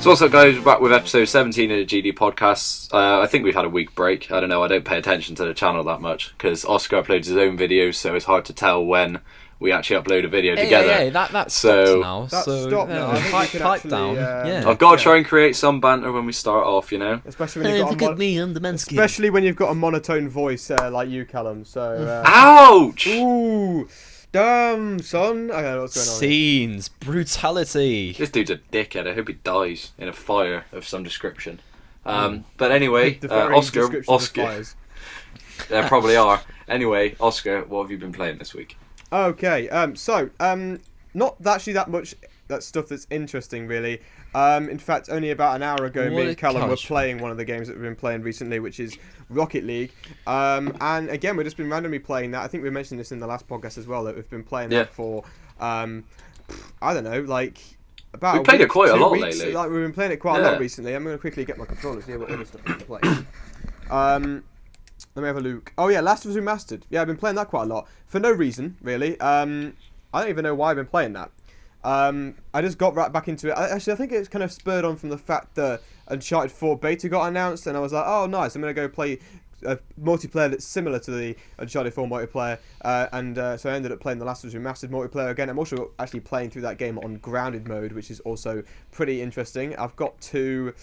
So what's up, guys? We're back with episode 17 of the GDPodcast. I think we've had a week break. I don't know, I don't pay attention to the channel that much because Oscar uploads his own videos, so it's hard to tell when we actually upload a video together. Hey, that's stopped now. That's stopped now. I think we pipe can down. actually, I've got to try and create some banter when we start off, you know? Especially when you've got I'm the Mansky. especially when you've got a monotone voice like you, Callum. So. Ouch! Ooh. Damn, son. I don't know what's going on. Scenes, brutality. This dude's a dickhead. I hope he dies in a fire of some description. But anyway, The very Oscar. descriptions of Oscar. fires. There probably are. Anyway, Oscar, what have you been playing this week? Okay, not actually that much that stuff that's interesting, really. In fact, only about an hour ago, me and Callum were playing one of the games that we've been playing recently, which is Rocket League. And again, we've just been randomly playing that. I think we mentioned this in the last podcast as well, that we've been playing that for, I don't know, like about. We played it quite a lot weeks. lately. Like, we've been playing it quite a lot recently. I'm going to quickly get my controller to see what other stuff we've been playing. Let me have a look. Oh yeah, Last of Us Remastered. Yeah, I've been playing that quite a lot for no reason, really. I don't even know why I've been playing that. I just got right back into it. Actually, I think it's kind of spurred on from the fact that Uncharted 4 beta got announced, and I was like, oh, nice, I'm going to go play a multiplayer that's similar to the Uncharted 4 multiplayer, so I ended up playing the Last of Us Remastered multiplayer again. I'm also actually playing through that game on grounded mode, which is also pretty interesting. I've got to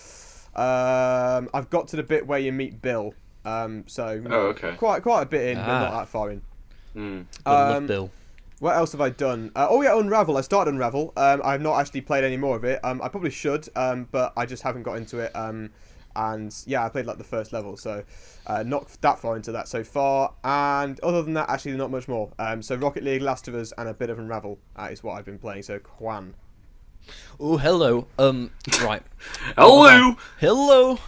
the bit where you meet Bill, okay. quite a bit in, but not that far in. Love Bill. What else have I done? Unravel. I started Unravel. I've not actually played any more of it. I probably should, but I just haven't got into it. And yeah, I played like the first level, so not that far into that so far. And other than that, actually not much more. So Rocket League, Last of Us, and a bit of Unravel is what I've been playing. So Quan. Oh, hello. Right. Hello!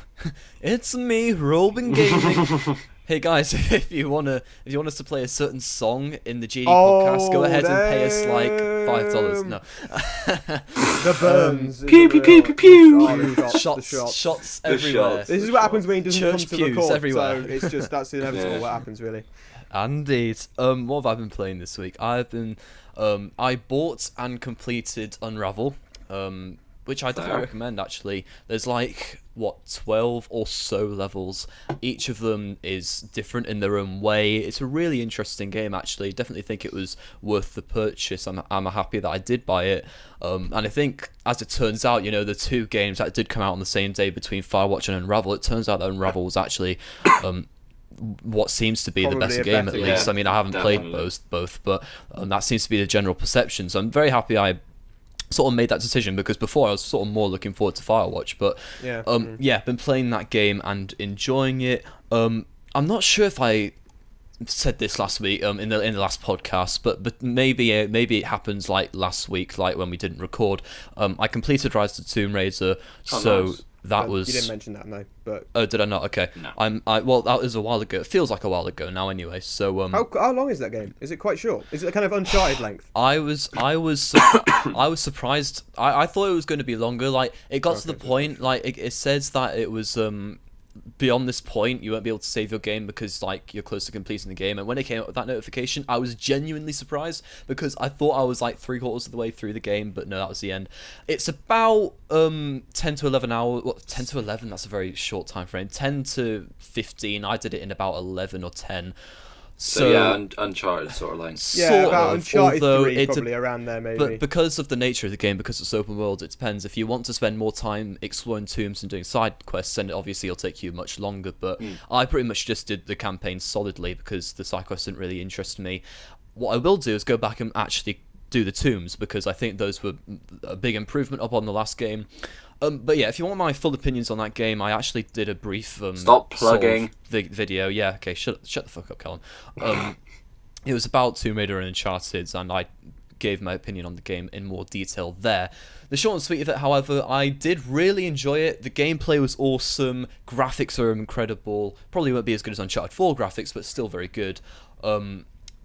It's me, Robin Gaming. Hey guys, if you want us to play a certain song in the GD podcast, go ahead and pay us like $5. No. The burns. Pew pew pew pew pew. Shots everywhere. This is what happens when he doesn't come to pews record. everywhere. So it's just that's inevitable. What happens really. Indeed. What have I been playing this week? I bought and completed Unravel, which I definitely recommend, actually. There's 12 or so levels. Each of them is different in their own way. It's a really interesting game, actually. Definitely think it was worth the purchase. I'm happy that I did buy it. And I think, as it turns out, the two games that did come out on the same day between Firewatch and Unravel, it turns out that Unravel was actually what seems to be Probably the best game, at least. I mean, I haven't played both, but that seems to be the general perception. So I'm very happy I sort of made that decision, because before I was sort of more looking forward to Firewatch, but been playing that game and enjoying it. I'm not sure if I said this last week in the last podcast, but maybe it happens like last week, like when we didn't record. I completed Rise of the Tomb Raider, nice. That was. You didn't mention that, no. But Oh, did I not? Okay. No. Well, that was a while ago. It feels like a while ago now, anyway. So how long is that game? Is it quite short? Is it a kind of Uncharted length? I was surprised. I thought it was going to be longer. Like, it got to the point. Like, it says that it was beyond this point you won't be able to save your game because you're close to completing the game. And when it came up with that notification, I was genuinely surprised, because I thought I was like 3/4 of the way through the game, but no, that was the end. It's about 10 to 11 hours. 10 to 11, that's a very short time frame. 10 to 15, I did it in about 11 or 10. So yeah, Uncharted sort of length. Yeah, about Uncharted 3, probably around there, maybe. But because of the nature of the game, because it's open world, it depends. If you want to spend more time exploring tombs and doing side quests, then obviously it'll take you much longer. But I pretty much just did the campaign solidly, because the side quests didn't really interest me. What I will do is go back and actually do the tombs, because I think those were a big improvement upon the last game. But yeah, if you want my full opinions on that game, I actually did a brief stop plugging sort of video. Yeah, okay, shut the fuck up, Colin. It was about Tomb Raider and Uncharted, and I gave my opinion on the game in more detail there. The short and sweet of it, however, I did really enjoy it. The gameplay was awesome, graphics are incredible. Probably won't be as good as Uncharted 4 graphics, but still very good.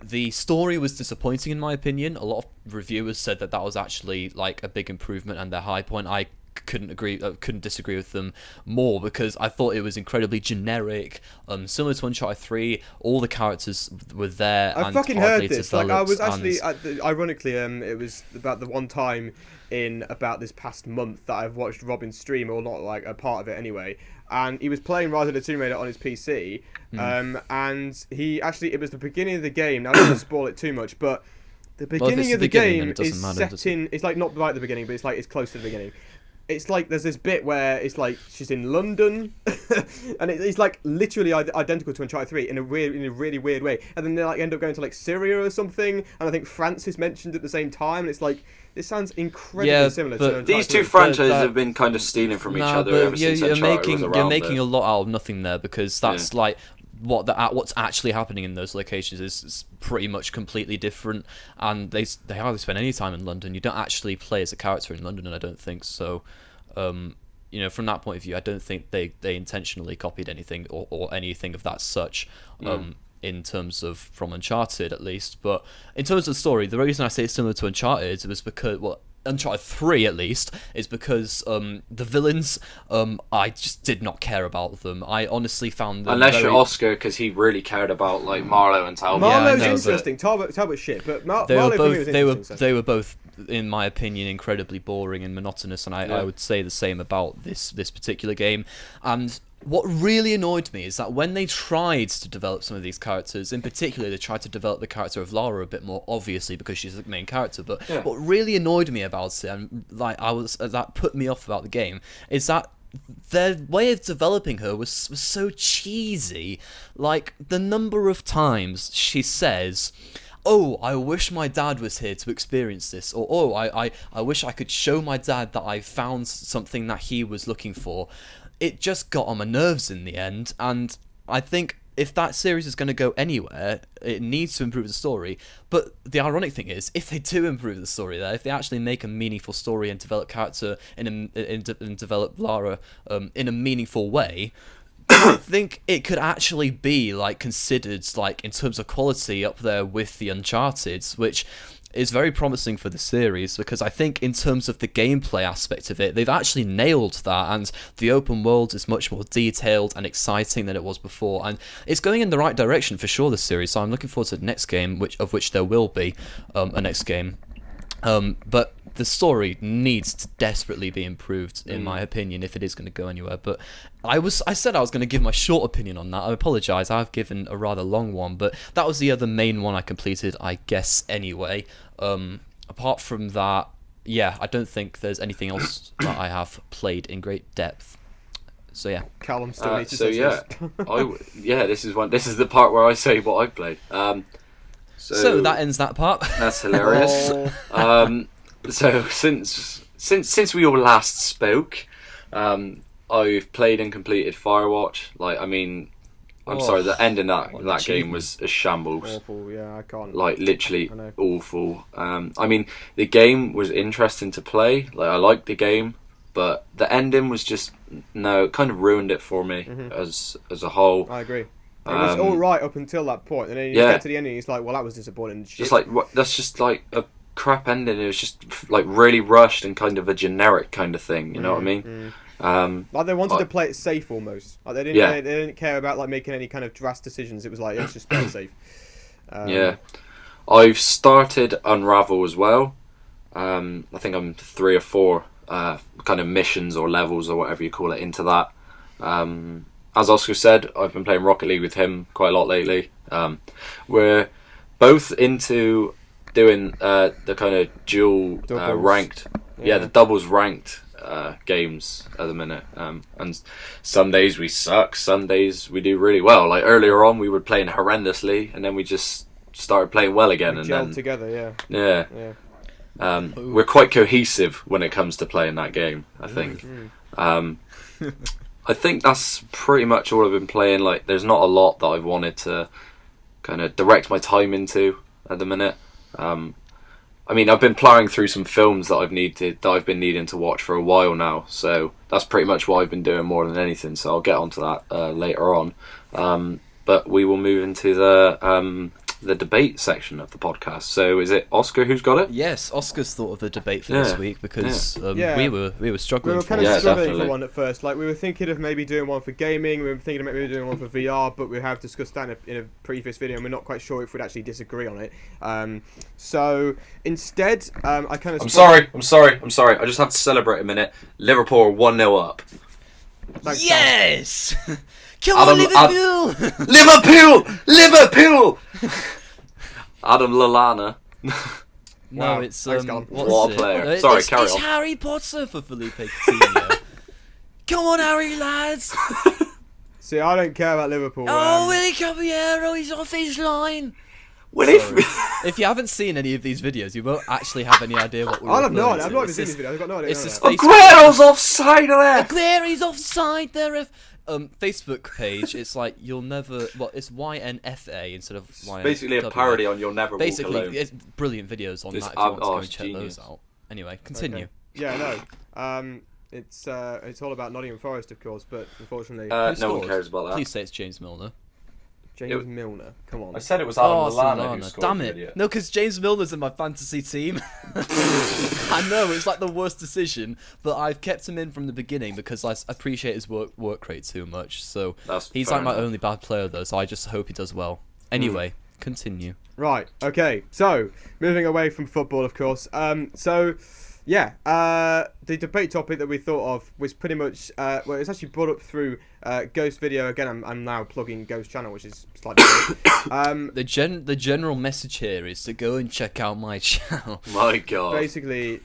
The story was disappointing in my opinion. A lot of reviewers said that was actually like a big improvement and their high point. I couldn't disagree with them more, because I thought it was incredibly generic, similar to Uncharted 3. All the characters were there. I and fucking hardly heard this. Like, I was actually, and... ironically, it was about the one time in about this past month that I've watched Robin stream, or not, like a part of it anyway. And he was playing Rise of the Tomb Raider on his PC, and he actually, it was the beginning of the game. Now, I don't want to spoil it too much, but the beginning of the game is set in. It's like not right at the beginning, but it's like it's close to the beginning. It's like there's this bit where it's like she's in London, and it's like literally identical to Uncharted 3 in a really weird way. And then they like end up going to like Syria or something, and I think France is mentioned at the same time. And it's like, this sounds incredibly similar to Uncharted 3. These two franchises have been kind of stealing from each other ever since Uncharted was around. You're making a lot out of nothing there, because that's like what's actually happening in those locations is pretty much completely different, and they hardly spend any time in London. You don't actually play as a character in London, and I don't think so. You know, from that point of view, I don't think they intentionally copied anything or anything of that such. In terms of from Uncharted, at least. But in terms of the story, the reason I say it's similar to Uncharted was because, well, Uncharted 3 at least, is because the villains, I just did not care about them. I honestly found them you're Oscar, because he really cared about like Marlowe and Talbot. Marlowe's interesting. Talbot's shit, but Marlowe for me was interesting. They were both, in my opinion, incredibly boring and monotonous, and I would say the same about this particular game. And what really annoyed me is that when they tried to develop some of these characters, in particular, they tried to develop the character of Lara a bit more, obviously, because she's the main character. But what really annoyed me about it, and like that put me off about the game, is that their way of developing her was so cheesy. Like, the number of times she says, "Oh, I wish my dad was here to experience this," or "Oh, I wish I could show my dad that I found something that he was looking for." It just got on my nerves in the end, and I think if that series is going to go anywhere, it needs to improve the story. But the ironic thing is, if they do improve the story there, if they actually make a meaningful story and develop character and develop Lara in a meaningful way, I think it could actually be like considered, like, in terms of quality, up there with the Uncharted, which is very promising for the series, because I think in terms of the gameplay aspect of it, they've actually nailed that, and the open world is much more detailed and exciting than it was before, and it's going in the right direction for sure, this series. So I'm looking forward to the next game, which there will be a next game. But the story needs to desperately be improved, in my opinion, if it is going to go anywhere. But I said I was going to give my short opinion on that. I apologise, I've given a rather long one, but that was the other main one I completed, I guess, anyway. Apart from that, I don't think there's anything else that I have played in great depth. So yeah, Callum still needs to say this is the part where I say what I played. So that ends that part. That's hilarious. So since we all last spoke, I've played and completed Firewatch. Like, I mean, I'm sorry, the ending that game was a shambles. Awful, yeah, I can't. Like, literally awful. I mean, the game was interesting to play. Like, I liked the game, but the ending was just it kind of ruined it for me as a whole. I agree. It was all right up until that point, and then you get to the ending, and it's like, well, that was disappointing. Just like that's just like a crap ending. It was just like really rushed and kind of a generic kind of thing. You know what I mean? Like they wanted to play it safe almost. Like they didn't care about like making any kind of drastic decisions. It was like, let's just play it safe. I've started Unravel as well. I think I'm 3 or 4 kind of missions or levels or whatever you call it into that. As Oscar said, I've been playing Rocket League with him quite a lot lately. We're both into doing the kind of dual ranked, the doubles ranked games at the minute. And some days we suck, some days we do really well. Like earlier on, we were playing horrendously, and then we just started playing well again. And then together, we're quite cohesive when it comes to playing that game, I think. I think that's pretty much all I've been playing. Like, there's not a lot that I've wanted to kind of direct my time into at the minute. I mean, I've been ploughing through some films that I've been needing to watch for a while now. So that's pretty much what I've been doing more than anything. So I'll get onto that later on. But we will move into the the debate section of the podcast. So is it Oscar who's got it? Yes, Oscar's thought of a debate for this week because we were struggling. We were kind for of it. struggling definitely. for one at first. Like we were thinking of maybe doing one for gaming. We were thinking of maybe doing one for VR, but we have discussed that in a previous video, and we're not quite sure if we'd actually disagree on it. So instead, I kind of. I'm sorry. I just have to celebrate a minute. Liverpool are 1-0 up. Thanks, Yes! Come Adam- on, Liverpool! Liverpool! Adam Lallana. No, Wow. it's Thanks, Callum. What a it? player. Sorry, carry it's on. Harry Potter for Felipe Coutinho. Come on, Harry, lads! See, I don't care about Liverpool. Oh, Willie Caballero, he's off his line. Willie. Sorry. If you haven't seen any of these videos, you won't actually have any idea what we're I have no referring idea. I've to. not even It's seen this- this video. I've got no idea. it's no, this no. Facebook- Aguero's offside left. Aguero's offside there. Facebook page. It's like you'll never. Well, it's YNFA instead of YNWA. Basically a parody on You'll Never Walk Basically, Alone. it's brilliant videos on This that. If you want to go oh, and it's check genius. those out. Anyway, continue. Okay. Yeah, no. It's all about Nottingham Forest, of course, but unfortunately, No one scored? cares about that. Please say it's James Milner. James Milner. Come on. I said it was Oh, Adam Lallana who Solana. scored. Damn you it! idiot. No, because James Milner's in my fantasy team. I know it's like the worst decision, but I've kept him in from the beginning because I appreciate his work rate too much. So That's he's fair like my enough. only bad player though. So I just hope he does well. Anyway, continue. Right. Okay. So moving away from football, of course. The debate topic that we thought of was pretty much well, it's actually brought up through Ghost video. Again, I'm now plugging Ghost channel, which is slightly weird. The general message here is to go and check out my channel. My God. Basically,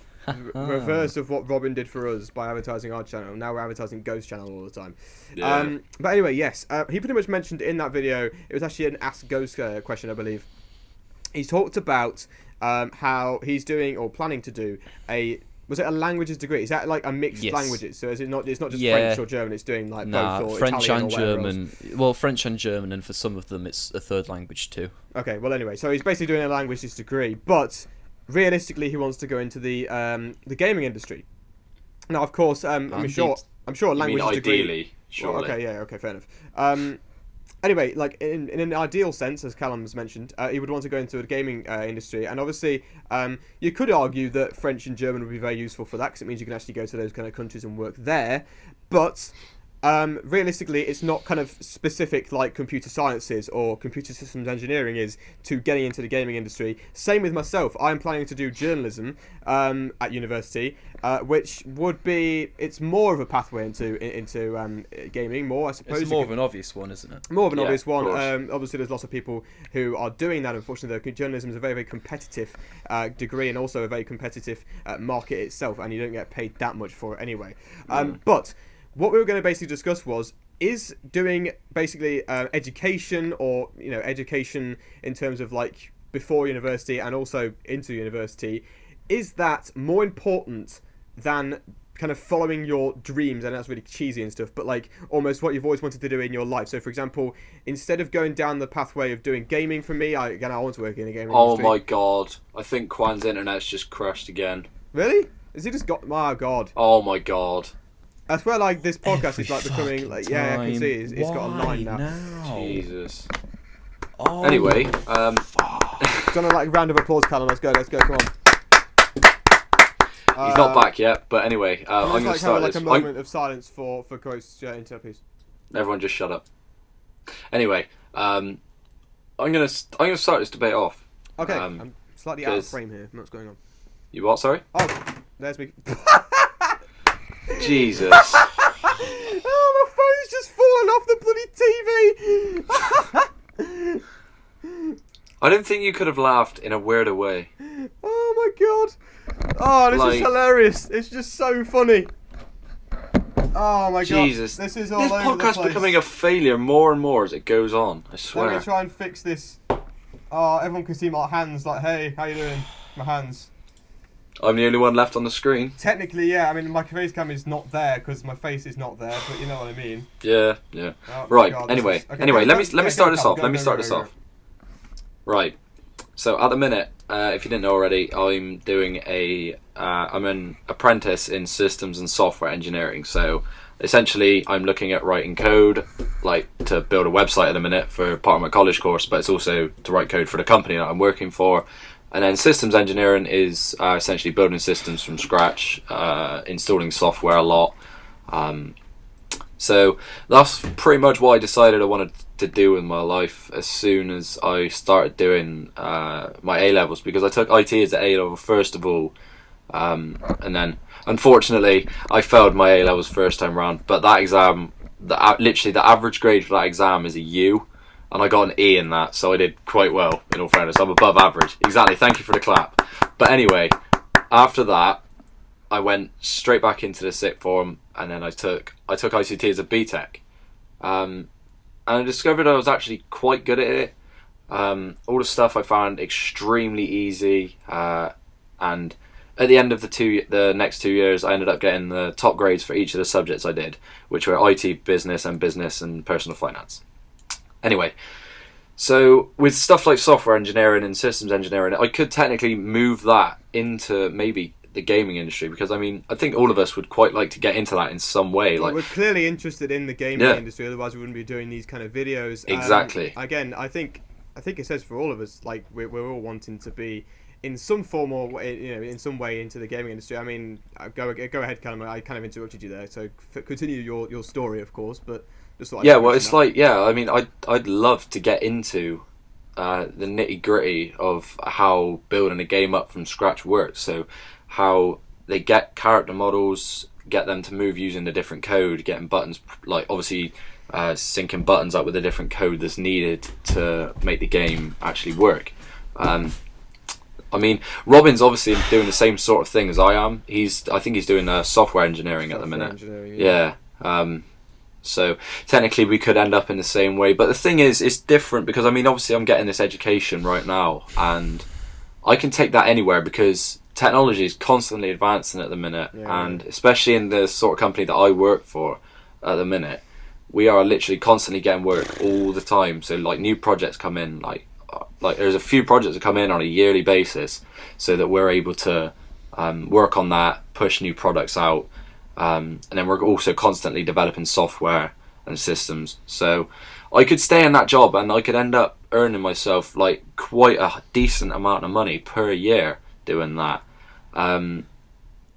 reverse of what Robin did for us by advertising our channel. Now we're advertising Ghost channel all the time. Yeah. But anyway, yes, he pretty much mentioned in that video. It was actually an Ask Ghost question, I believe. He talked about how he's doing or planning to do was it a languages degree? Is that like a mixed Yes. languages? So is it not? It's not just Yeah. French or German. It's doing like both or French Italian and or whatever else. German. Well, French and German, and for some of them, it's a third language too. Okay. Well, anyway, so he's basically doing a languages degree, but realistically, he wants to go into the gaming industry. Now, of course, I'm sure a You mean languages degree. ideally, surely. Well, okay, yeah, okay, fair enough. Anyway, like in an ideal sense, as Callum's mentioned, he would want to go into the gaming industry, and obviously, you could argue that French and German would be very useful for that because it means you can actually go to those kind of countries and work there. But realistically, it's not kind of specific like computer sciences or computer systems engineering is to getting into the gaming industry. Same with myself. I'm planning to do journalism at university, which would be it's more of a pathway into gaming. More, I suppose. It's more of an obvious one, isn't it? More of an Yeah, obvious one. of course. Obviously, there's lots of people who are doing that. Unfortunately, though, journalism is a very, very competitive degree and also a very competitive market itself, and you don't get paid that much for it anyway. But what we were going to basically discuss is doing basically education or education in terms of like before university and also into university. Is that more important than kind of following your dreams? And that's really cheesy and stuff, but like almost what you've always wanted to do in your life. So for example, instead of going down the pathway of doing gaming for me, I want to work in a gaming Oh industry. my God. I think Quan's internet's just crashed again. Really? Has he just got my God? Oh my God. I swear like this podcast Every is like becoming fucking like I can time. see it's got a line now. Jesus. Oh. Anyway, Do you want to like round of applause, Callum? Let's go, come on. he's not back yet, but anyway, I'm going to Like start have this. like a moment of silence for Ghost into a piece. Everyone just shut up. Anyway, I'm gonna start this debate off. Okay, I'm slightly out of 'cause- frame here. What's going on? You what? Sorry. Oh, there's me. Jesus. Oh, my phone's just fallen off the bloody TV. I don't think you could have laughed in a weirder way. Oh my God. Oh, this is Like- hilarious. It's just so funny. Oh my Jesus. God. This is all This over the podcast's place. becoming a failure more and more as it goes on. I Let swear. me try and fix this. Oh, everyone can see my hands. Like, hey, how you doing? My hands. I'm the only one left on the screen. Technically, yeah. I mean, my face cam is not there because my face is not there. But you know what I mean. Yeah. Oh, my Right. God, this Anyway. is- okay, Anyway. go- Let me go, start go, this go, off. go, Let me go, start go, this go. off. Right. So at the minute, if you didn't know already, I'm doing I'm an apprentice in systems and software engineering. So essentially I'm looking at writing code, like to build a website at the minute for part of my college course, but it's also to write code for the company that I'm working for. And then systems engineering is essentially building systems from scratch, installing software a lot. So that's pretty much what I decided I wanted to do with my life as soon as I started doing my A-levels, because I took IT as an A-level first of all, and then unfortunately I failed my A-levels first time round, but that exam, literally the average grade for that exam is a U, and I got an E in that, so I did quite well, in all fairness. I'm above average. Exactly, thank you for the clap. But anyway, after that I went straight back into the sixth form, and then I took ICT as a BTEC, and I discovered I was actually quite good at it. All the stuff I found extremely easy, and at the end of the next 2 years, I ended up getting the top grades for each of the subjects I did, which were IT, business and personal finance. Anyway, so with stuff like software engineering and systems engineering, I could technically move that into maybe the gaming industry, because I mean, I think all of us would quite like to get into that in some way. Well, like, we're clearly interested in the gaming industry, otherwise we wouldn't be doing these kind of videos. Exactly. Again, I think it says for all of us, like we're all wanting to be in some form or in some way into the gaming industry. I mean, go ahead, Callum. I kind of interrupted you there, so continue your story, of course. But just thought I mean, I'd love to get into the nitty gritty of how building a game up from scratch works. So how they get character models, get them to move using the different code, getting buttons, like obviously syncing buttons up with the different code that's needed to make the game actually work. I mean, Robin's obviously doing the same sort of thing as I am. I think he's doing software engineering at the minute. Yeah. So technically we could end up in the same way, but the thing is, it's different because I mean, obviously I'm getting this education right now, and I can take that anywhere because technology is constantly advancing at the minute, and especially in the sort of company that I work for at the minute, we are literally constantly getting work all the time. So like new projects come in, like there's a few projects that come in on a yearly basis, so that we're able to work on that, push new products out, and then we're also constantly developing software and systems. So I could stay in that job and I could end up earning myself like quite a decent amount of money per year doing that,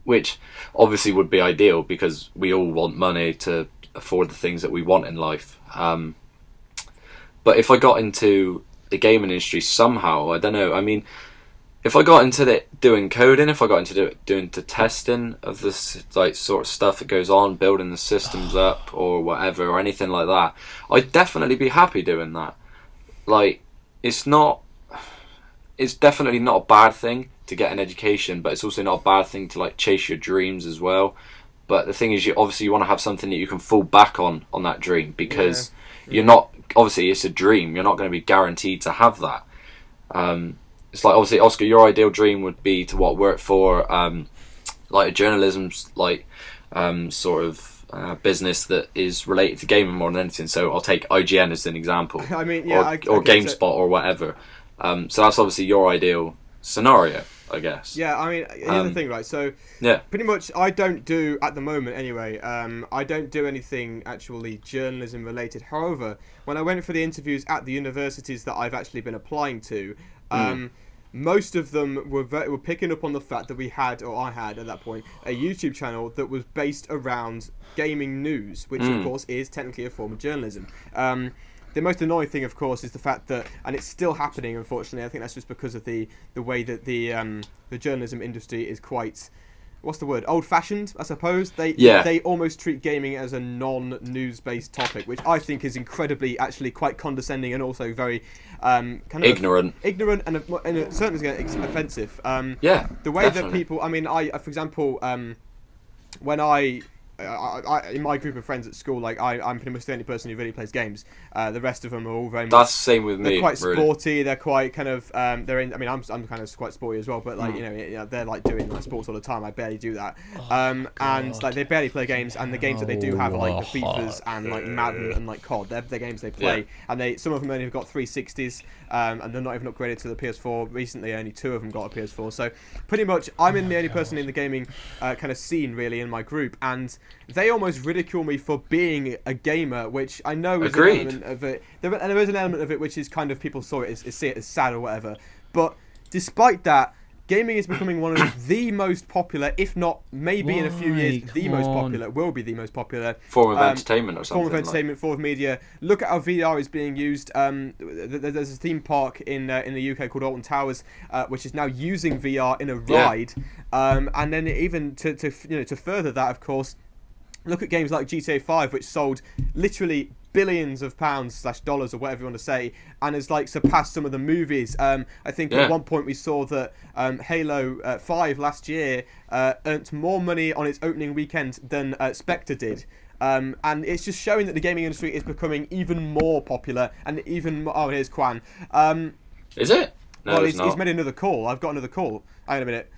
which obviously would be ideal because we all want money to afford the things that we want in life. But if I got into the gaming industry somehow, I don't know, I mean, if I got into doing coding, if I got into doing the testing of this like sort of stuff that goes on, building the systems up or whatever, or anything like that, I'd definitely be happy doing that. Like, it's definitely not a bad thing to get an education, but it's also not a bad thing to like chase your dreams as well. But the thing is, you want to have something that you can fall back on that dream, because you're not, obviously it's a dream, you're not going to be guaranteed to have that. It's like, obviously, Oscar, your ideal dream would be to work for like a journalism sort of business that is related to gaming more than anything. So I'll take IGN as an example. I mean, or GameSpot or whatever. So that's obviously your ideal scenario, I guess. Yeah, I mean, here's the thing, right? So, pretty much, I don't do, at the moment anyway, I don't do anything actually journalism related. However, when I went for the interviews at the universities that I've actually been applying to, most of them were picking up on the fact that I had at that point, a YouTube channel that was based around gaming news, which of course is technically a form of journalism. The most annoying thing, of course, is the fact that, and it's still happening, unfortunately, I think that's just because of the way that the journalism industry is quite, what's the word, old-fashioned, I suppose. They almost treat gaming as a non-news-based topic, which I think is incredibly, actually, quite condescending and also very kind of ignorant, and certainly offensive. The way definitely. that people, I mean, for example, when I in my group of friends at school, like I'm pretty much the only person who really plays games. The rest of them are all very much. That's the same with me. They're quite sporty. Really. They're quite kind of. They're in. I mean, I'm kind of quite sporty as well. But like they're like doing like sports all the time. I barely do that. And like they barely play games. And the games that they do have are like the FIFAs and like Madden and like COD. They're the games they play. Yeah. And some of them only have got 360s. And they're not even upgraded to the PS4. Recently, only 2 of them got a PS4. So pretty much, I'm the only person in the gaming kind of scene really in my group. And they almost ridicule me for being a gamer, which I know is Agreed. an element of it. There is an element of it which is kind of people see it as sad or whatever. But despite that, gaming is becoming one of the most popular, if not maybe in a few years the most popular, will be the most popular form of entertainment or something. Form of entertainment, form of media. Look at how VR is being used. There's a theme park in the UK called Alton Towers, which is now using VR in a ride. And then even to further that, of course, look at games like GTA 5, which sold literally billions of pounds / dollars or whatever you want to say, and has like surpassed some of the movies. I think at one point we saw that Halo 5 last year earned more money on its opening weekend than Spectre did. And it's just showing that the gaming industry is becoming even more popular and even more... Oh, here's Quan. Is it? No, well, it's not. he's made another call. I've got another call. Hang on a minute.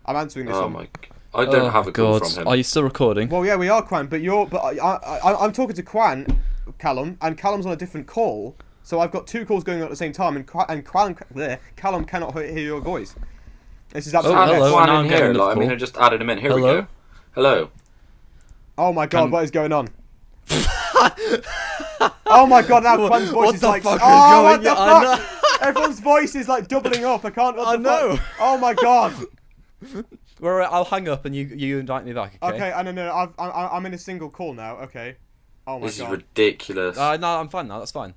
I'm answering this one. I don't have a call from him. Are you still recording? Well, yeah, we are, Quan, but I'm talking to Quan, Callum, and Callum's on a different call, so I've got two calls going on at the same time, and Callum cannot hear your voice. This is absolutely hello. Quan Now in I'm here. getting the I mean, call. I just added him in. Here we Hello? go. Hello. Oh my god, what is going on? Oh my god, now Quan's voice is like... What the fuck? Everyone's voice is like doubling up. I can't... I know. Fuck? Oh my god. Well, right, I'll hang up and you invite me back, okay? Okay, no, I'm in a single call now, okay. Oh my This god. is ridiculous. No, I'm fine now, that's fine.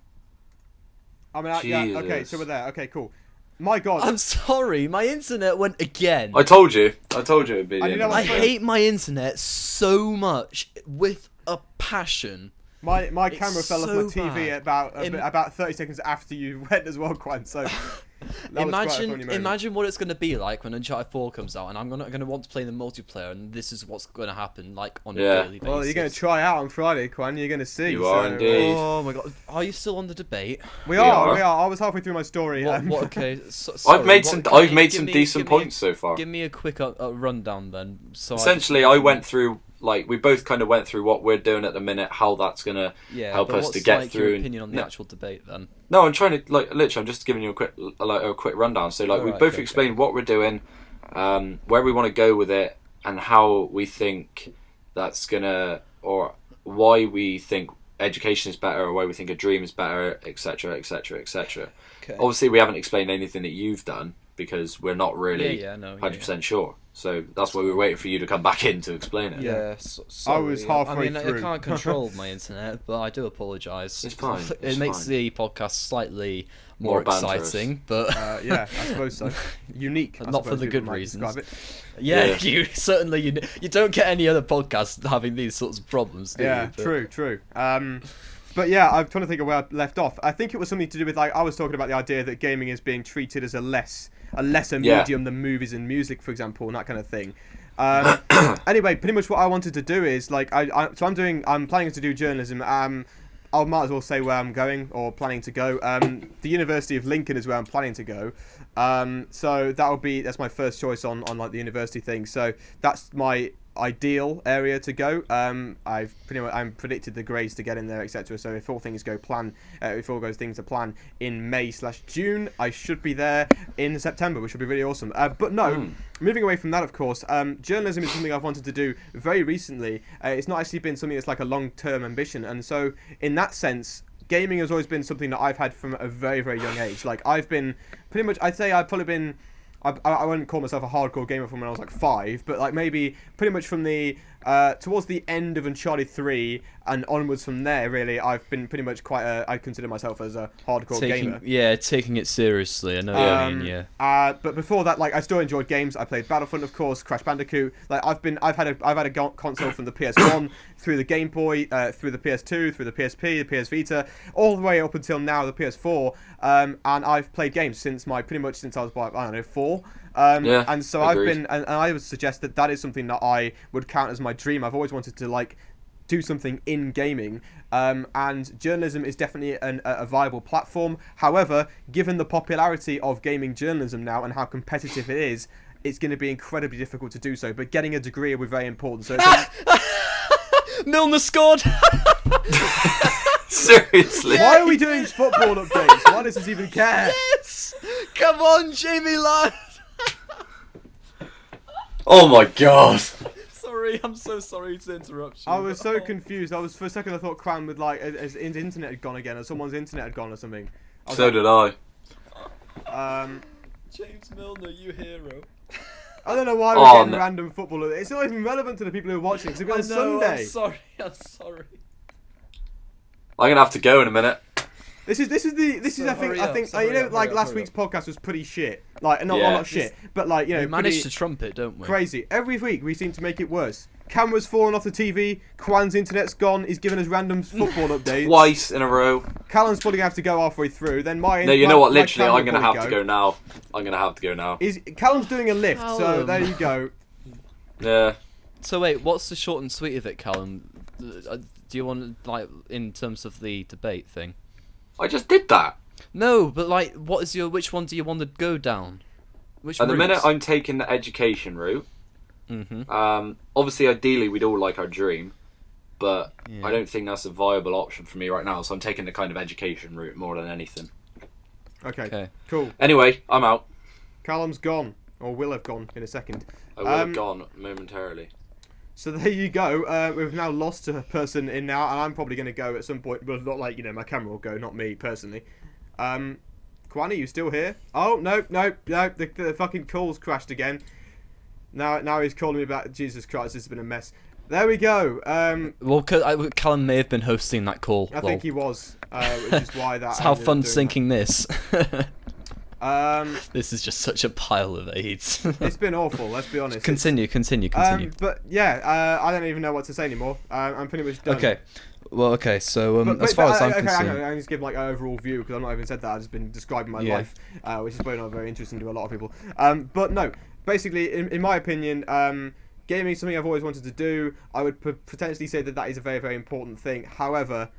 I mean, yeah, okay, so we're there. Okay, cool. My god. I'm sorry, my internet went again. I told you it'd be. And you know what? I hate my internet so much with a passion. My camera fell off my so TV bad. about 30 seconds after you went as well, Quan. So imagine what it's going to be like when Uncharted 4 comes out, and I'm going to want to play the multiplayer, and this is what's going to happen like on a daily basis. Well, you're going to try out on Friday, Quan. You're going to see. You are indeed. Oh my god, are you still on the debate? We are. I was halfway through my story. What okay. I've made some decent points so far. Give me a quick rundown then. So essentially, I went through. Like, we both kind of went through what we're doing at the minute, how that's going to help us to get through. Your opinion on the actual debate, then? No, I'm trying to, literally, I'm just giving you a quick rundown. So, we both explained what we're doing, where we want to go with it, and how we think that's going to, or why we think education is better, or why we think a dream is better, etc., etc., etc. Obviously, we haven't explained anything that you've done, because we're not really 100% sure. So that's why we were waiting for you to come back in to explain it. Yeah, I was halfway through. I can't control my internet, but I do apologise. It's fine. It makes the podcast slightly more exciting, but yeah, I suppose so. Unique, not for the good reasons. Yeah. You certainly you don't get any other podcast having these sorts of problems. Do you? But... True. But yeah, I'm trying to think of where I left off. I think it was something to do with, like, I was talking about the idea that gaming is being treated as a lesser medium than movies and music, for example, and that kind of thing. Anyway, pretty much what I wanted to do is, like, I'm planning to do journalism. I might as well say where I'm going or planning to go. The University of Lincoln is where I'm planning to go. So that's my first choice on like the university thing. So that's my ideal area to go. I'm predicted the grades to get in there, etc. So if all things go things to plan in May/June, I should be there in September, which would be really awesome. But no, moving away from that, of course, journalism is something I've wanted to do very recently. It's not actually been something that's like a long-term ambition, and so in that sense, gaming has always been something that I've had from a very, very young age. Like, I've been pretty much, I'd say I've probably been, I wouldn't call myself a hardcore gamer from when I was like 5, but like maybe pretty much from the towards the end of Uncharted 3 and onwards from there, really, I've been pretty much I consider myself as a hardcore gamer. Yeah, taking it seriously. I know what you mean. Yeah. But before that, like, I still enjoyed games. I played Battlefront, of course, Crash Bandicoot. Like, I've had a console from the PS1 through the Game Boy, through the PS2, through the PSP, the PS Vita, all the way up until now the PS4. And I've played games since I was about, I don't know, 4. And so agreed. I've been, and I would suggest that is something that I would count as my dream. I've always wanted to, like, do something in gaming, and journalism is definitely a viable platform. However, given the popularity of gaming journalism now and how competitive it is, it's going to be incredibly difficult to do so. But getting a degree will be very important. So Milner scored. Seriously? Why are we doing football updates? Why does this even care? Yes! Come on, Jamie lad. Oh my god. Sorry. sorry. I'm so sorry to interrupt you. I was so confused. For a second I thought Cran would like his internet had gone again, or someone's internet had gone or something. So did I. James Milner, you hero. I don't know why we're getting random football. It's not even relevant to the people who are watching. It's on Sunday. I'm sorry. I'm gonna have to go in a minute. I think last week's podcast was pretty shit. Like not shit, but like we managed to trump it, don't we? Crazy. Every week we seem to make it worse. Camera's fallen off the TV. Kwan's internet's gone. He's given us random football updates Twice in a row. Callum's probably gonna have to go halfway through. Then No, you know what? Literally, I'm gonna have to go now. Callum's doing a lift, so there you go. Yeah. So wait, what's the short and sweet of it, Callum? Do you want in terms of the debate thing? I just did that. No, but which one do you want to go down? At the minute, I'm taking the education route. Mm-hmm. Obviously, ideally, we'd all like our dream, but I don't think that's a viable option for me right now. So I'm taking the kind of education route more than anything. Okay. Cool. Anyway, I'm out. Callum's gone, or will have gone in a second. I will have gone momentarily. So there you go. We've now lost a person in now, and I'm probably going to go at some point. Well, not like, my camera will go, not me personally. Kwan, are you still here? Oh, no. The fucking call's crashed again. Now he's calling me back. Jesus Christ, this has been a mess. There we go. Callum may have been hosting that call. I think he was, which is why that. It's how fun syncing this. This is just such a pile of AIDS. It's been awful, let's be honest. Continue. But yeah, I don't even know what to say anymore. I'm pretty much done. Okay. Well, okay, so as far as I'm concerned... I need to give like an overall view, because I've not even said that. I've just been describing my life, which is probably not very interesting to a lot of people. But no, basically, in my opinion, gaming is something I've always wanted to do. I would potentially say that is a very, very important thing. However,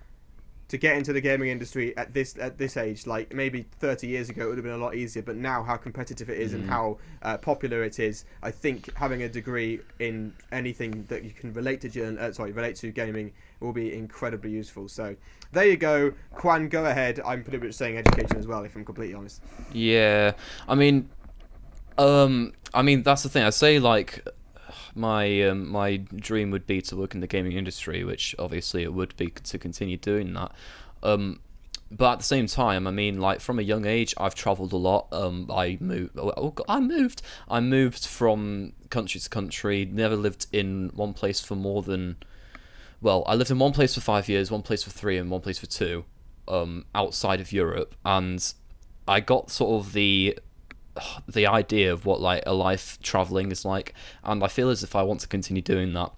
to get into the gaming industry at this age, like maybe 30 years ago, it would have been a lot easier. But now, how competitive it is and how popular it is, I think having a degree in anything that you can relate to gaming will be incredibly useful. So there you go, Kwan. Go ahead. I'm pretty much saying education as well, if I'm completely honest. Yeah, I mean that's the thing. I say like. My dream would be to work in the gaming industry, which obviously it would be to continue doing that. But at the same time, I mean, like from a young age, I've travelled a lot. I moved from country to country. Never lived in one place for more than. Well, I lived in one place for 5 years, one place for 3, and one place for 2, outside of Europe, and I got sort of the idea of what like a life traveling is like, and I feel as if I want to continue doing that.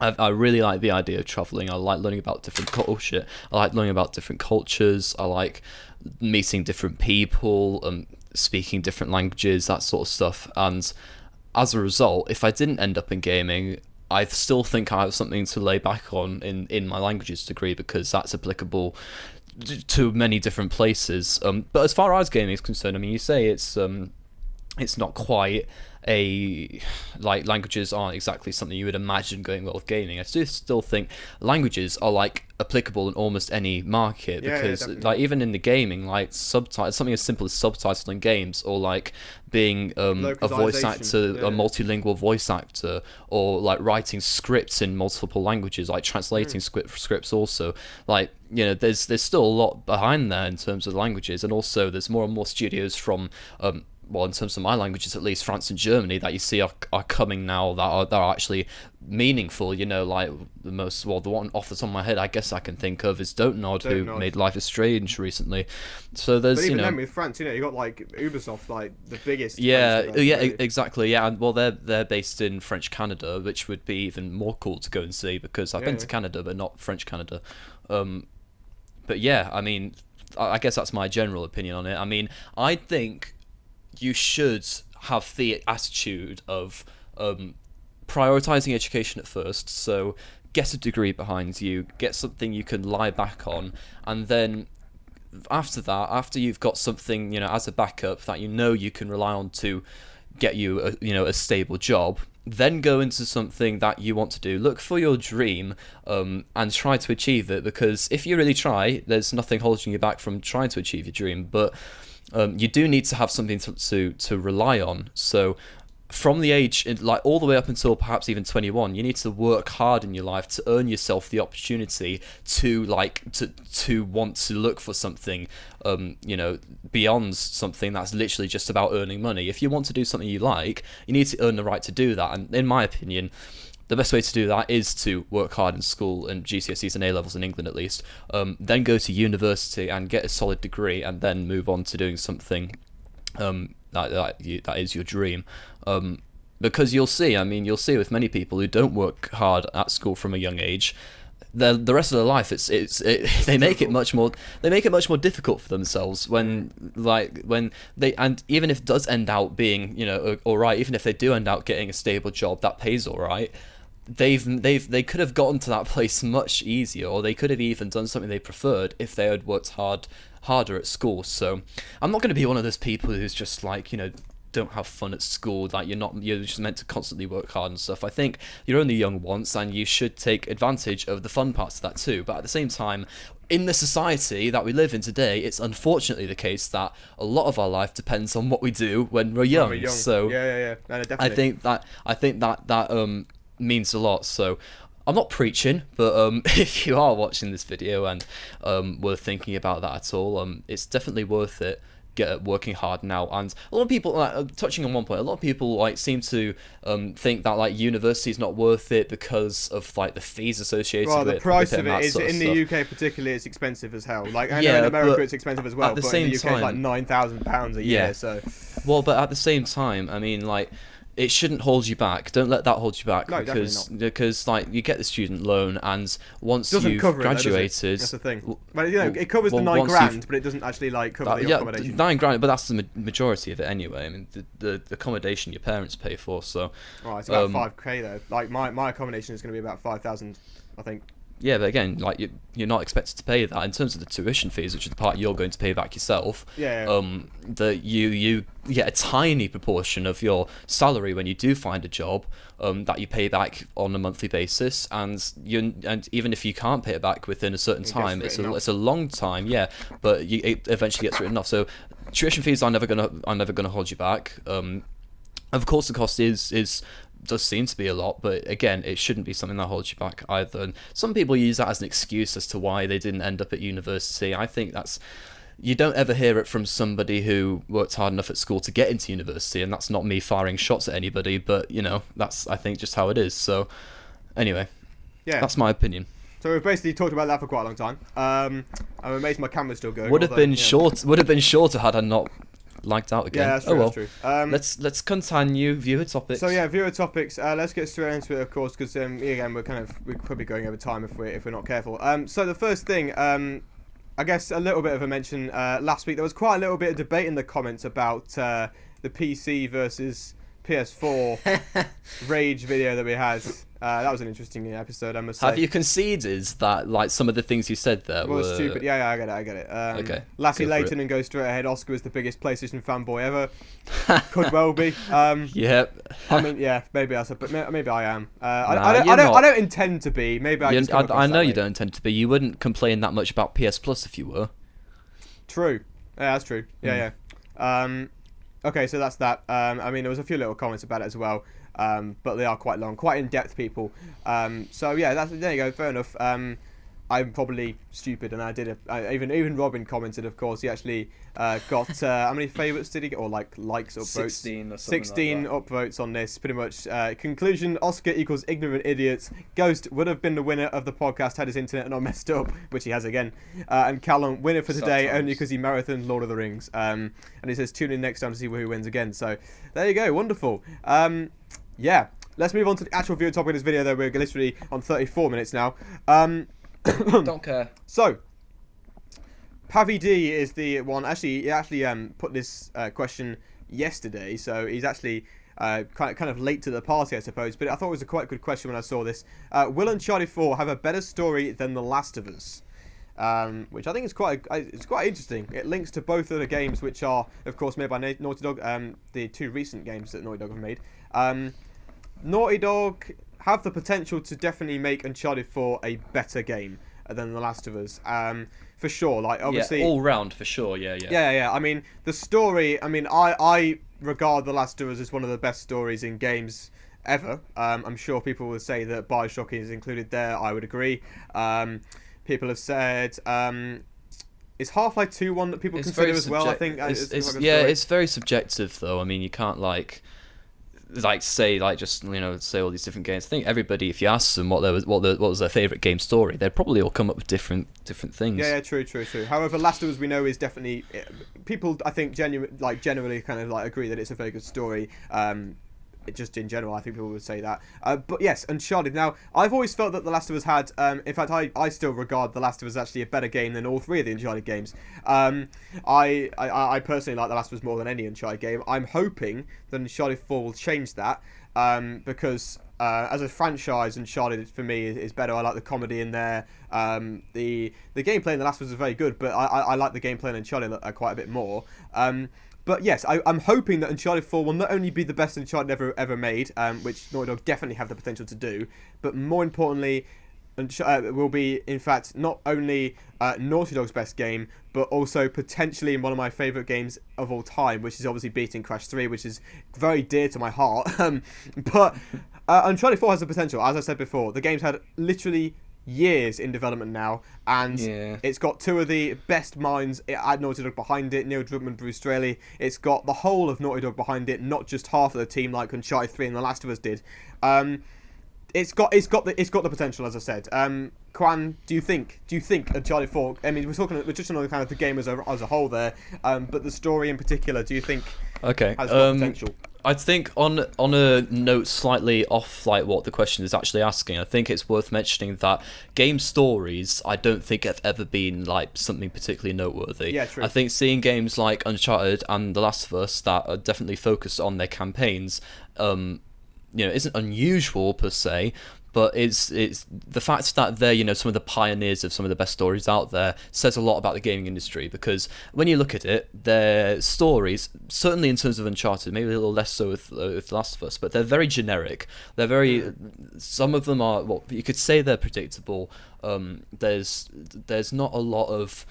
I really like the idea of traveling. I like learning about different I like learning about different cultures. I like meeting different people, speaking different languages, that sort of stuff. And as a result, if I didn't end up in gaming, I still think I have something to lay back on in my languages degree, because that's applicable to many different places. But as far as gaming is concerned, I mean, you say it's not quite languages aren't exactly something you would imagine going well with gaming. I still think languages are like applicable in almost any market, because like even in the gaming, like something as simple as subtitling games, or like being a voice actor, a multilingual voice actor, or like writing scripts in multiple languages, like translating scripts also. Like, there's still a lot behind there in terms of languages, and also there's more and more studios from well, in terms of my languages at least, France and Germany, that you see are coming now, that are actually meaningful. Like the one off the top of my head I guess I can think of is Don't who made Life is Strange recently. So there's, but even then with France, you got like Ubisoft, like the biggest. Exactly. Yeah, and well, they're based in French Canada, which would be even more cool to go and see, because I've been to Canada, but not French Canada. But yeah, I mean, I guess that's my general opinion on it. I mean, I think you should have the attitude of prioritizing education at first. So get a degree behind you, get something you can lie back on, and then after that, after you've got something, as a backup that you can rely on to get you a stable job, then go into something that you want to do. Look for your dream, and try to achieve it, because if you really try, there's nothing holding you back from trying to achieve your dream. But you do need to have something to rely on. So from the age, like all the way up until perhaps even 21, you need to work hard in your life to earn yourself the opportunity to to want to look for something, beyond something that's literally just about earning money. If you want to do something you like, you need to earn the right to do that. And in my opinion, the best way to do that is to work hard in school and GCSEs and A-levels in England at least, then go to university and get a solid degree, and then move on to doing something that is your dream. Because you'll see with many people who don't work hard at school from a young age, the rest of their life they make it much more difficult for themselves when they, and even if it does end out being all right, even if they do end up getting a stable job that pays all right, they could have gotten to that place much easier, or they could have even done something they preferred if they had worked harder at school. So I'm not going to be one of those people who's just like, don't have fun at school, like you're just meant to constantly work hard and stuff. I think you're only young once, and you should take advantage of the fun parts of that too. But at the same time, in the society that we live in today, it's unfortunately the case that a lot of our life depends on what we do when we're young. So yeah. No, definitely. I think that means a lot. So I'm not preaching, but if you are watching this video and were thinking about that at all, it's definitely worth it. Working hard now. And a lot of people, touching on one point, a lot of people seem to think that university is not worth it because of the fees associated with it. Well, the price of it is in the UK particularly, it's expensive as hell. I know in America it's expensive as well, but in the UK it's like £9,000 a year. So well, but at the same time, I mean, it shouldn't hold you back. Don't let that hold you back. No, because you get the student loan, and once you've graduated, that's the thing. Well, it covers the £9,000, but it doesn't actually cover the accommodation. £9,000, but that's the majority of it anyway. I mean, the accommodation your parents pay for. So it's about £5,000 though. My accommodation is going to be about £5,000, I think. Yeah, but again, you're not expected to pay that in terms of the tuition fees, which is the part you're going to pay back yourself. Yeah. You get a tiny proportion of your salary when you do find a job, that you pay back on a monthly basis, and even if you can't pay it back within a certain time, it's a long time. Yeah, but it eventually gets written off. So tuition fees are never gonna hold you back. Of course, the cost does seem to be a lot, but again, it shouldn't be something that holds you back either. And some people use that as an excuse as to why they didn't end up at university. I think you don't ever hear it from somebody who worked hard enough at school to get into university, and that's not me firing shots at anybody, but that's, I think, just how it is. So anyway, that's my opinion. So we've basically talked about that for quite a long time. I'm amazed my camera's still going. Would have been shorter had I not lagged out again. Yeah, that's true. That's true. Let's continue viewer topics. So viewer topics. Let's get straight into it, of course, because again we're probably going over time if we're not careful. So the first thing, I guess a little bit of a mention. Last week there was quite a little bit of debate in the comments about the PC versus PS4 rage video that we had. That was an interesting episode, I must say. Have you conceded that some of the things you said there were stupid? Yeah, I get it. Okay. Lassie Layton and go straight ahead. Oscar is the biggest PlayStation fanboy ever. Could well be. Yep. I mean, yeah, maybe maybe I am. I don't intend to be. Maybe I know you don't intend to be. You wouldn't complain that much about PS Plus if you were. True. Yeah, that's true. Yeah. Okay, so that's that. I mean, there was a few little comments about it as well. But they are quite long, quite in-depth people. So yeah, there you go. Fair enough. I'm probably stupid, and I did even Robin commented. Of course, he actually got how many favourites did he get, or likes or 16 votes? or something 16 like that. upvotes on this. Pretty much. Conclusion: Oscar equals ignorant idiots. Ghost would have been the winner of the podcast had his internet not messed up, which he has again. And Callum winner for today Sometimes. only because he marathoned Lord of the Rings. And he says tune in next time to see who wins again. So there you go. Wonderful. Yeah, let's move on to the actual viewer topic of this video, though. We're literally on 34 minutes now. Don't care. So, Pavi D is the one. Actually, he put this question yesterday, so he's actually kind of late to the party, I suppose. But I thought it was a quite good question when I saw this. Will Uncharted 4 have a better story than The Last of Us? Which I think is quite interesting. It links to both of the games, which are, of course, made by Naughty Dog. The two recent games that Naughty Dog have made. Naughty Dog have the potential to definitely make Uncharted 4 a better game than The Last of Us. For sure, obviously, all round for sure. Yeah. I mean, the story. I mean, I regard The Last of Us as one of the best stories in games ever. I'm sure people will say that Bioshock is included there. I would agree. People have said, is Half-Life 2 one that people consider as well? I think it's very subjective though. I mean, you can't say all these different games. I think everybody, if you ask them what was their favorite game story, they'd probably all come up with different things. Yeah, true. However, Last of Us, we know, is definitely, people I think generally kind of like agree that it's a very good story. Just in general, I think people would say that. But yes, Uncharted. Now, I've always felt that The Last of Us had, in fact, I still regard The Last of Us actually a better game than all three of the Uncharted games. I personally like The Last of Us more than any Uncharted game. I'm hoping that Uncharted 4 will change that, because as a franchise, Uncharted for me is better. I like the comedy in there. The gameplay in The Last of Us is very good, but I like the gameplay in Uncharted quite a bit more. But yes, I'm hoping that Uncharted 4 will not only be the best Uncharted ever made, which Naughty Dog definitely have the potential to do, but more importantly, will be, in fact, not only Naughty Dog's best game, but also potentially one of my favourite games of all time, which is obviously beating Crash 3, which is very dear to my heart. But Uncharted 4 has the potential. As I said before, the game's had literally years in development now, and it's got two of the best minds at Naughty Dog behind it, Neil Druckmann, Bruce Straley. It's got the whole of Naughty Dog behind it, not just half of the team like Uncharted 3 and The Last of Us did. It's got the potential, as I said. Kwan, do you think Uncharted 4? I mean, we're just on kind of the game as a whole there, but the story in particular, do you think has got potential? I think on a note slightly off like what the question is actually asking, I think it's worth mentioning that game stories I don't think have ever been like something particularly noteworthy. Yeah, true. I think seeing games like Uncharted and The Last of Us that are definitely focused on their campaigns, isn't unusual per se, but it's the fact that they're some of the pioneers of some of the best stories out there says a lot about the gaming industry, because when you look at it, their stories, certainly in terms of Uncharted, maybe a little less so with The Last of Us, but they're very generic. They're very some of them are, well, you could say they're predictable. There's not a lot of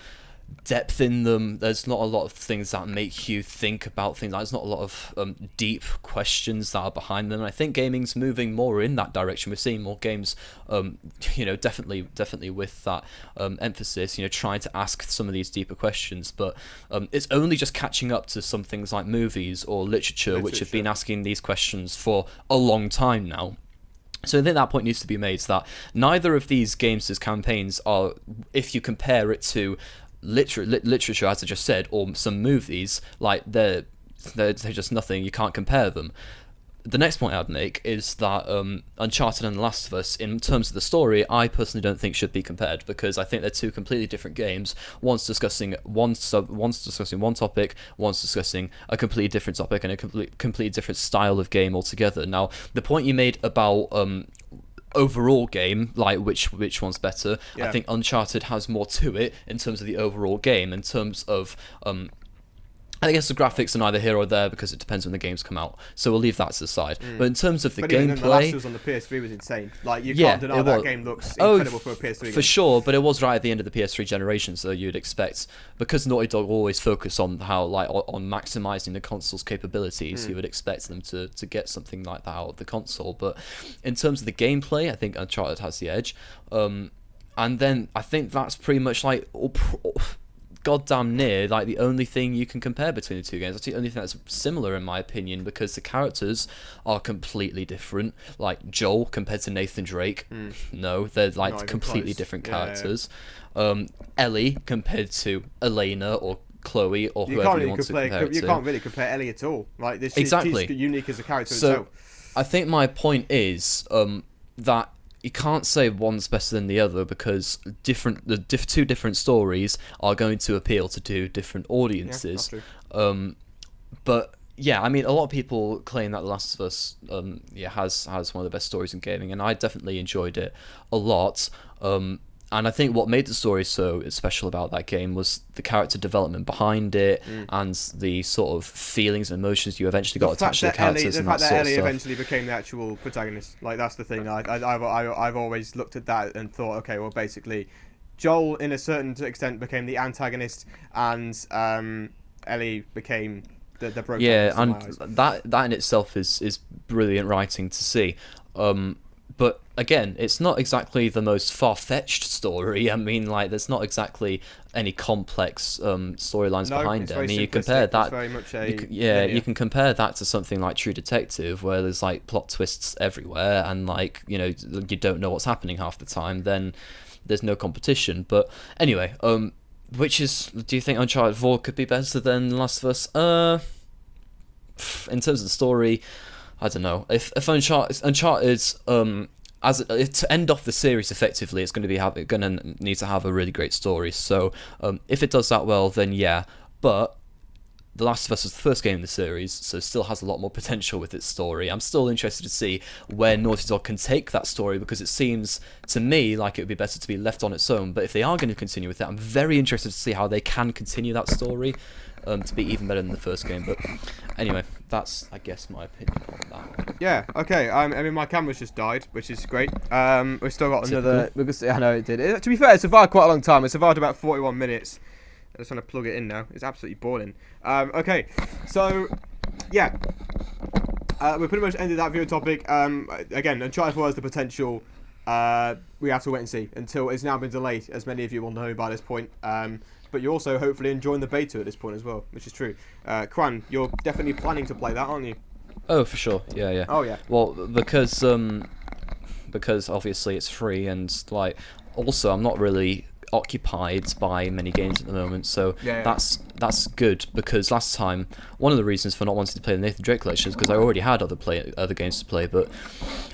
depth in them. There's not a lot of things that make you think about things. There's not a lot of deep questions that are behind them. And I think gaming's moving more in that direction. We're seeing more games, definitely with that emphasis, trying to ask some of these deeper questions. But it's only just catching up to some things like movies or literature, which have been asking these questions for a long time now. So I think that point needs to be made, that neither of these games' campaigns are, if you compare it to literature, as I just said, or some movies, like they're just nothing. You can't compare them. The next point I'd make is that Uncharted and The Last of Us, in terms of the story, I personally don't think should be compared, because I think they're two completely different games. One's discussing one topic, one's discussing a completely different topic and a completely different style of game altogether. Now, the point you made about overall game, like which one's better, I think Uncharted has more to it in terms of the overall game. In terms of I guess the graphics are neither here or there, because it depends when the games come out, so we'll leave that to the side. But in terms of the gameplay, The Last of Us on the PS3 was insane. Like, you can't deny that game looks incredible for a PS3 game. For sure, but it was right at the end of the PS3 generation, so you'd expect, because Naughty Dog always focus on how on maximising the console's capabilities, you would expect them to get something like that out of the console. But in terms of the gameplay, I think Uncharted has the edge. And then I think that's pretty much like goddamn near like the only thing you can compare between the two games. That's the only thing that's similar, in my opinion, because the characters are completely different. Like Joel compared to Nathan Drake, no, they're like completely different characters. Ellie compared to Elena or Chloe or whoever you want to compare it to. You can't really compare Ellie at all. Like, she's unique as a character herself. I think my point is that you can't say one's better than the other, because two different stories are going to appeal to two different audiences. Yeah, that's true. But yeah, I mean, a lot of people claim that The Last of Us has one of the best stories in gaming, and I definitely enjoyed it a lot. And I think what made the story so special about that game was the character development behind it, and the sort of feelings and emotions you eventually got attached to the characters. The fact that Ellie eventually became the actual protagonist, like, that's the thing. I've always looked at that and thought, okay, well, basically, Joel, in a certain extent, became the antagonist, and Ellie became they're broken. Yeah, and that in itself is brilliant writing to see. But again, it's not exactly the most far-fetched story. I mean, like, there's not exactly any complex storylines behind it. I mean, you compare that. Very much you can compare that to something like True Detective, where there's like plot twists everywhere, and like you don't know what's happening half the time. Then there's no competition. But anyway, do you think Uncharted 4 could be better than Last of Us? In terms of the story, I don't know. If Uncharted's to end off the series effectively, it's going to need to have a really great story. So if it does that well, then yeah. But The Last of Us is the first game in the series, so it still has a lot more potential with its story. I'm still interested to see where Naughty Dog can take that story, because it seems to me like it would be better to be left on its own. But if they are going to continue with it, I'm very interested to see how they can continue that story to be even better than the first game. But anyway, that's, I guess, my opinion on that. Yeah, okay. I mean, my camera's just died, which is great. We've still got another... Because, I know it did. To be fair, it survived quite a long time. It survived about 41 minutes. I'm just trying to plug it in now. It's absolutely boring. Okay, so, yeah. We pretty much ended that video topic. Again, Uncharted 4 has the potential. We have to wait and see until it's now been delayed, as many of you will know by this point. But you're also hopefully enjoying the beta at this point as well, which is true. Kwan, you're definitely planning to play that, aren't you? Oh, for sure. Yeah. Oh, yeah. Well, because obviously it's free, and like also I'm not really occupied by many games at the moment, so that's good, because last time one of the reasons for not wanting to play the Nathan Drake collection is because I already had other games to play. But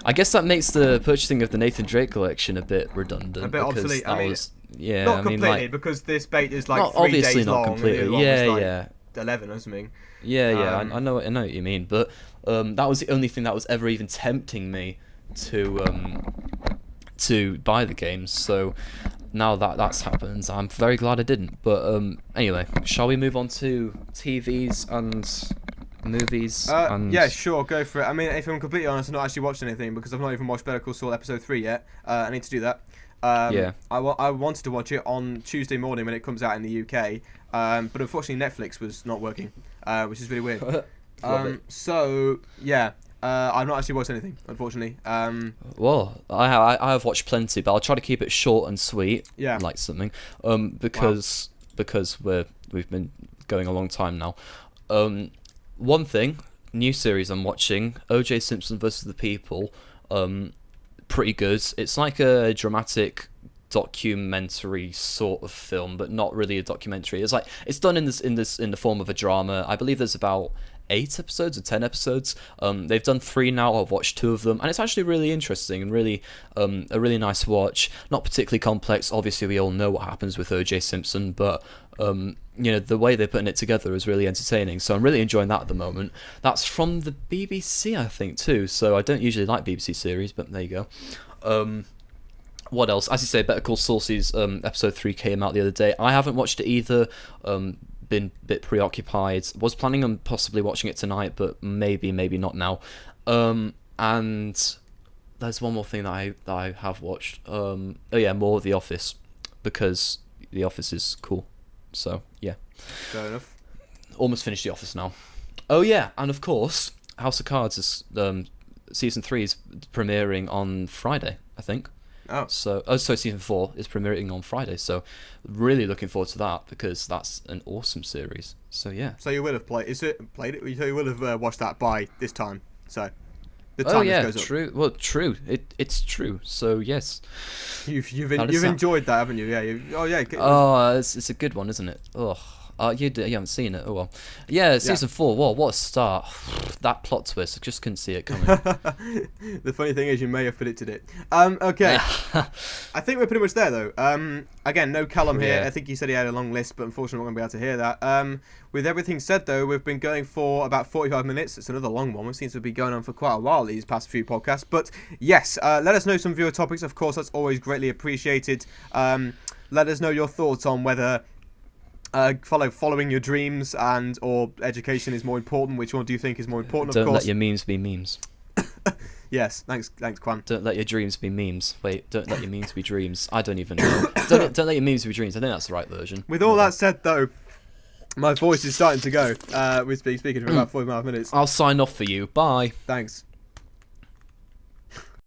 I guess that makes the purchasing of the Nathan Drake collection a bit redundant, a bit obsolete. Not completely, because this beta is like 3 days long. Completely. Yeah. 11 or something. Yeah. I know what you mean, but that was the only thing that was ever even tempting me to buy the games. So now that's happened, I'm very glad I didn't. But anyway, shall we move on to TVs and movies? Yeah, sure, go for it. I mean, if I'm completely honest, I've not actually watched anything, because I've not even watched Better Call Saul episode 3 yet. I need to do that. I wanted to watch it on Tuesday morning when it comes out in the UK, but unfortunately Netflix was not working, which is really weird. So yeah, I've not actually watched anything, unfortunately. Well, I have watched plenty, but I'll try to keep it short and sweet. Yeah. Like something. Because we've been going a long time now. One thing, new series I'm watching, O.J. Simpson versus the People. Pretty good. It's like a dramatic documentary sort of film, but not really a documentary. It's done in the form of a drama. I believe there's about 8 episodes or 10 episodes. They've done 3 now. I've watched 2 of them, and it's actually really interesting and really a really nice watch. Not particularly complex. Obviously, we all know what happens with O.J. Simpson, but the way they're putting it together is really entertaining. So I'm really enjoying that at the moment. That's from the BBC, I think, too. So I don't usually like BBC series, but there you go. What else? As you say, Better Call Saul episode 3 came out the other day. I haven't watched it either. Been a bit preoccupied. Was planning on possibly watching it tonight, but maybe not now. And there's one more thing that I have watched. More of The Office, because The Office is cool. So yeah. Fair enough. Almost finished The Office now. Oh yeah, and of course, House of Cards is season 3 is premiering on Friday, I think. Oh. So season 4 is premiering on Friday. So really looking forward to that, because that's an awesome series. So yeah. So you will have played it. So you will have watched that by this time. So the time goes up. True. Well, true. It's true. So yes. You've enjoyed that, haven't you? Yeah. It's a good one, isn't it? Oh. You haven't seen it. Oh well. Yeah, season 4. What a start! That plot twist, I just couldn't see it coming. The funny thing is, you may have predicted it. Okay. I think we're pretty much there, though. Again, no Callum here. Yeah. I think he said he had a long list, but unfortunately, we're not going to be able to hear that. With everything said, though, we've been going for about 45 minutes. It's another long one. We seem to be going on for quite a while these past few podcasts. But yes, let us know some viewer topics. Of course, that's always greatly appreciated. Let us know your thoughts on whether following your dreams and or education is more important. Which one do you think is more important? Don't let your memes be memes. Yes, thanks, Quan. Don't let your dreams be memes. Wait, don't let your memes be dreams. I don't even know. Don't let your memes be dreams. I think that's the right version. With all that said, though, My voice is starting to go. We've been speaking for about 45 minutes. I'll sign off for you. Bye. Thanks.